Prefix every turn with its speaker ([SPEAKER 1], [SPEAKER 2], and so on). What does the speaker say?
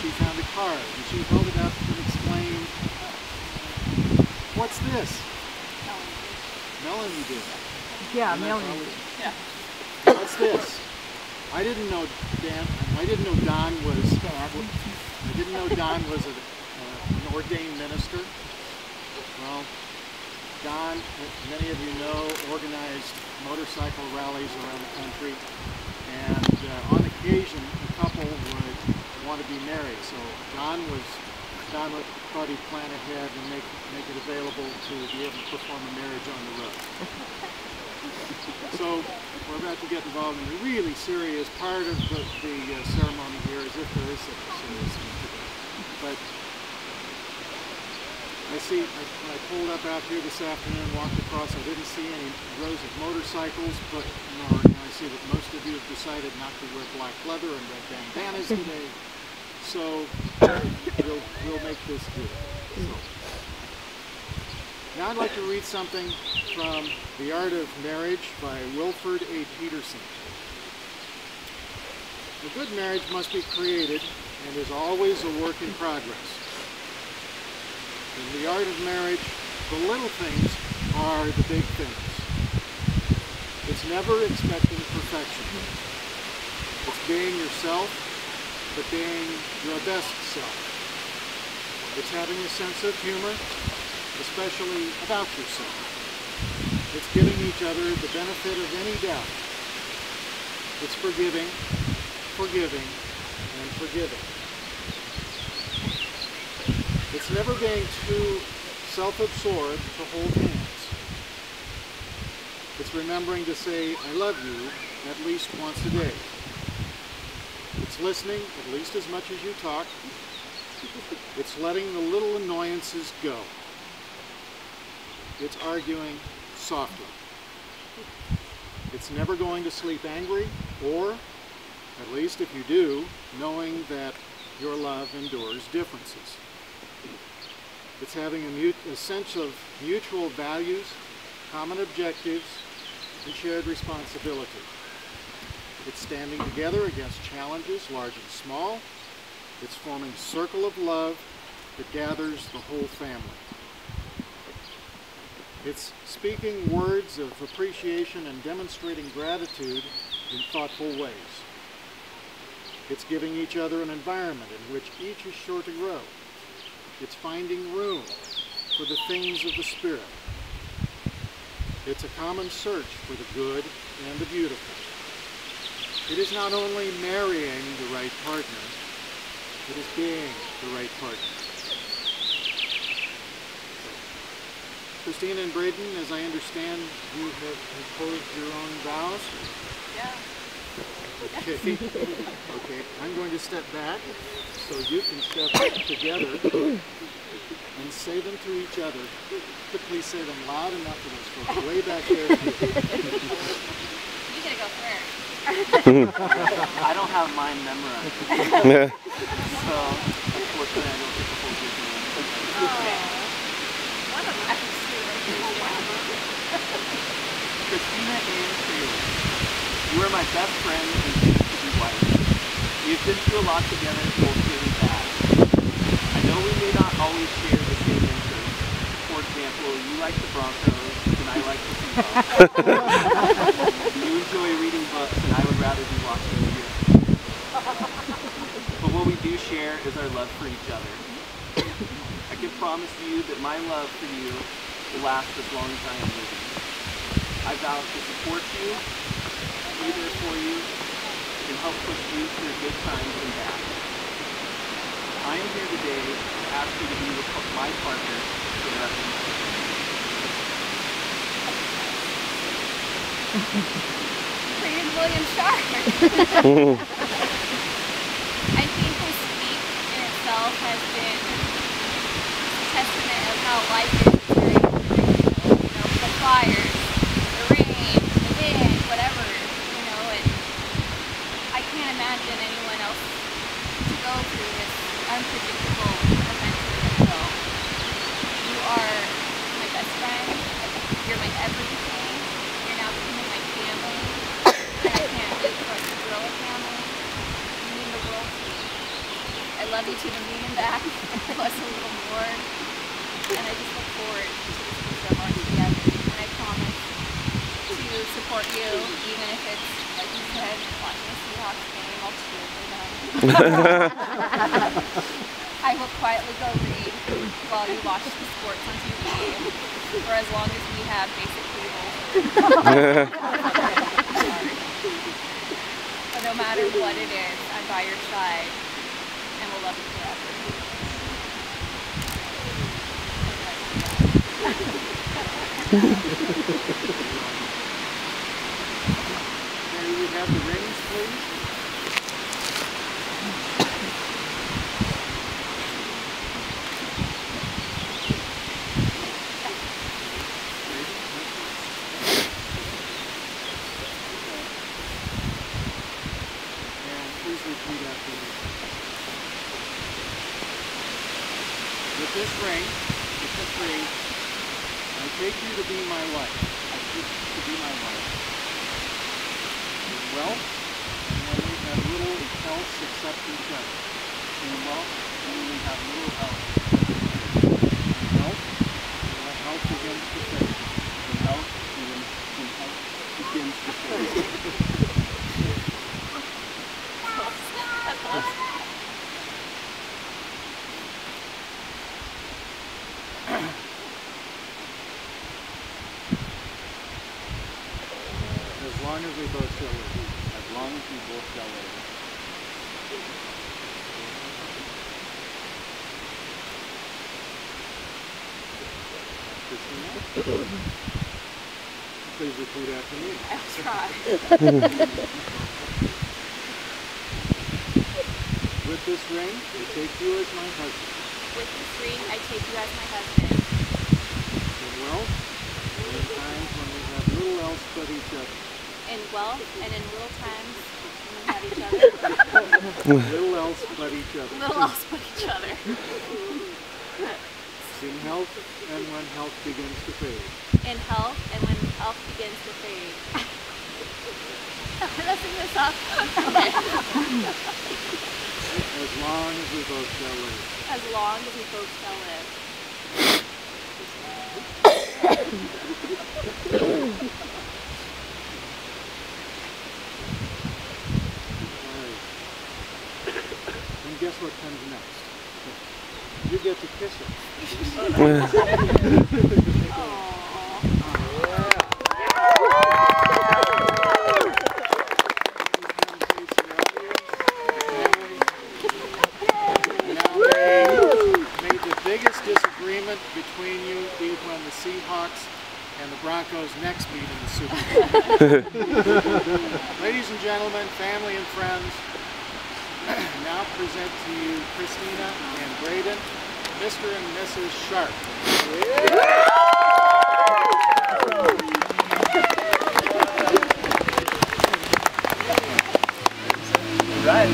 [SPEAKER 1] she found a card and she held it up and explained, "What's this?" Melanie did.
[SPEAKER 2] Yeah, Melanie.
[SPEAKER 3] Yeah.
[SPEAKER 1] "What's this?" I didn't know Don was. I didn't know Don was an ordained minister. Well, Don, many of you know, organized motorcycle rallies around the country, and on occasion, a couple would want to be married. So Don thought he'd plan ahead and make it available to be able to perform a marriage on the road. So we're about to get involved in a really serious part of the ceremony here, as if there is such a serious thing today. But when I pulled up out here this afternoon and walked across, I didn't see any rows of motorcycles, but nor can I see that most of you have decided not to wear black leather and red bandanas today. So we'll make this good. So, now I'd like to read something from The Art of Marriage by Wilford A. Peterson. A good marriage must be created and is always a work in progress. In the art of marriage, the little things are the big things. It's never expecting perfection. It's being yourself, but being your best self. It's having a sense of humor, especially about yourself. It's giving each other the benefit of any doubt. It's forgiving, forgiving, and forgiving. It's never being too self-absorbed to hold hands. It's remembering to say, "I love you," at least once a day. It's listening at least as much as you talk. It's letting the little annoyances go. It's arguing softly. It's never going to sleep angry, or, at least if you do, knowing that your love endures differences. It's having a sense of mutual values, common objectives, and shared responsibility. It's standing together against challenges, large and small. It's forming a circle of love that gathers the whole family. It's speaking words of appreciation and demonstrating gratitude in thoughtful ways. It's giving each other an environment in which each is sure to grow. It's finding room for the things of the Spirit. It's a common search for the good and the beautiful. It is not only marrying the right partner, it is being the right partner. Christina and Braden, as I understand, you have imposed your own vows?
[SPEAKER 3] Yeah.
[SPEAKER 1] Okay. Okay, I'm going to step back so you can step together and say them to each other. But please say them loud enough for those folks way back there.
[SPEAKER 3] You gotta go first.
[SPEAKER 4] I don't have mine memorized. So, unfortunately, I don't get the whole thing.
[SPEAKER 3] One of them.
[SPEAKER 4] Christina and Taylor, you are my best friend and soon-to-be wife. We have been through a lot together, both good and bad. I know we may not always share the same interests. For example, you like the Broncos, and I like the Seahawks. You enjoy reading books, and I would rather be watching you. But what we do share is our love for each other. I can promise you that my love for you will last as long as I am living. I vow to support you, be there for you, and help push you through good times and bad. I am here today to ask you to be my partner for the rest of my life.
[SPEAKER 3] Braden William Sharp. I think this week in itself has been a testament of how life is very unpredictable. You know, the fires, the rain, the wind, whatever, you know, and I can't imagine anyone else to go through this unpredictable adventure as well. You are my best friend. You're my everything. You're now becoming my family. And I can't wait for us to grow a family. You mean the world to me. I love you to the moon and back, plus a little more. And I just look forward to the future of ours together. And I promise to support you, even if it's, like you said, watching a Seahawks game, I'll cheer for them. I will quietly go read while you watch the sports on TV, for as long as we have basic cable. But no matter what it is, I'm by your side, and will love you forever.
[SPEAKER 1] May we have the rings, please? And please repeat after me. With this ring, I take you to be my wife. I take you to be my wife. Well, and when we have little else except each other. Well, when we have little else. Well, when health begins to fade. When health begins to fade. As long as we both shall live.
[SPEAKER 4] As long as we both shall live.
[SPEAKER 1] Christina? Please repeat after me.
[SPEAKER 3] I'll try.
[SPEAKER 1] With this ring, I take you as my husband.
[SPEAKER 3] With this ring, I take you as my husband.
[SPEAKER 1] In wealth, and in times when we have little else but each other.
[SPEAKER 3] In wealth and in little times when we have each other.
[SPEAKER 1] Little else but each other.
[SPEAKER 3] Little else but each other.
[SPEAKER 1] In health and when health begins to fade.
[SPEAKER 3] In health and when health begins to fade. I'm messing this up. Okay.
[SPEAKER 1] As long as we both shall live.
[SPEAKER 3] As long as we both shall live.
[SPEAKER 1] Alright. And guess what comes next? You get to kiss her. May the biggest disagreement between you be when the Seahawks and the Broncos next meet in the Super Bowl. Ladies and gentlemen, family and friends, now present to you Christina and Braden, Mr. and Mrs. Sharp.
[SPEAKER 4] Right.